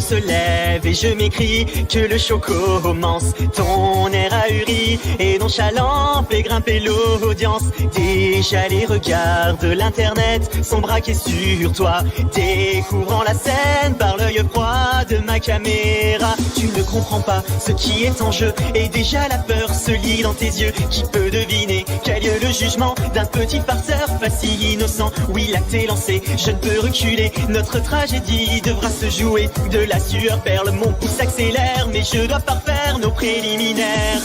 se lève et je m'écris que le show commence. Ton air ahuri et nonchalant fait grimper l'audience. Déjà les regards de l'internet sont braqués sur toi, découvrant la scène par l'œil froid de ma caméra. Tu ne comprends pas ce qui est en jeu et déjà la peur se lit dans tes yeux. Qui peut deviner qu'a lieu le jugement d'un petit farceur facile innocent? Oui, l'acte est lancé, je ne peux reculer. Notre tragédie devra se jouer. De la sueur perle, mon pouce accélère, mais je dois parfaire nos préliminaires.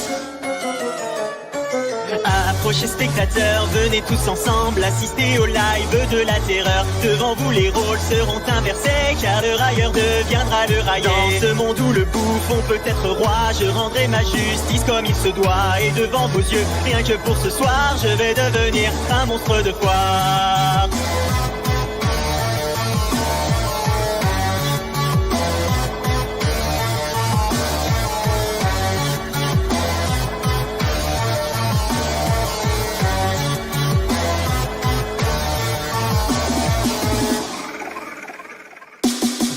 Approchez spectateurs, venez tous ensemble assister au live de la terreur. Devant vous les rôles seront inversés, car le railleur deviendra le raillé. Dans ce monde où le bouffon peut être roi, je rendrai ma justice comme il se doit. Et devant vos yeux, rien que pour ce soir, je vais devenir un monstre de foire.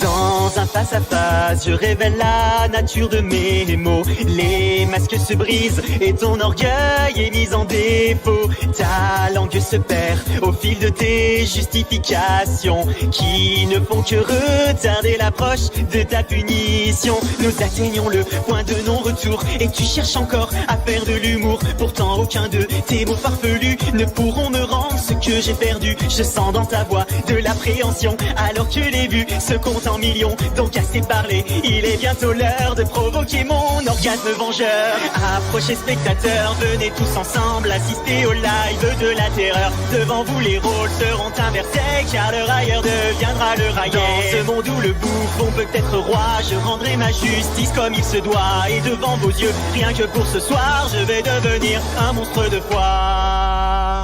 Dans un face à face, je révèle la nature de mes mots. Les masques se brisent et ton orgueil est mis en défaut. Ta langue se perd au fil de tes justifications, qui ne font que retarder l'approche de ta punition. Nous atteignons le point de non-retour et tu cherches encore à faire de l'humour. Pourtant aucun de tes mots farfelus ne pourront me rendre ce que j'ai perdu. Je sens dans ta voix de l'appréhension, alors que les vues se comptent en millions. Donc assez parlé, il est bientôt l'heure de provoquer mon orgasme vengeur. Approchez spectateurs, venez tous ensemble assister au live de la terreur. Devant vous les rôles seront inversés, car le railleur deviendra le raillé. Dans ce monde où le bouffon peut être roi, je rendrai ma justice comme il se doit. Et devant vos yeux, rien que pour ce soir, je vais devenir un monstre de foire.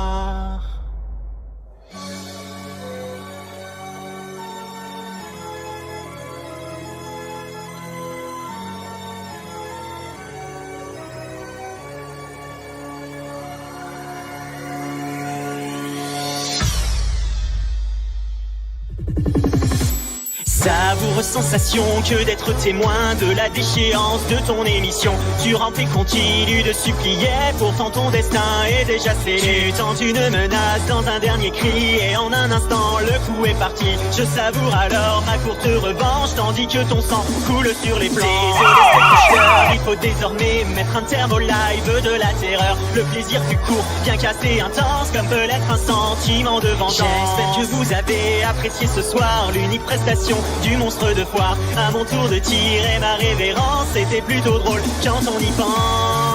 Savoureuse sensation que d'être témoin de la déchéance de ton émission. Tu remplis continue de supplier, pourtant ton destin est déjà scellé. Tu tentes une menace dans un dernier cri et en un instant le coup est parti. Je savoure alors ma courte revanche tandis que ton sang coule sur les planches. Désolé spectateur, il faut désormais mettre un terme au live de la terreur. Le plaisir fut court, bien qu'assez intense, comme peut l'être un sentiment de vengeance. J'espère que vous avez apprécié ce soir l'unique prestation du monstre de foire. À mon tour de tirer ma révérence, c'était plutôt drôle quand on y pense.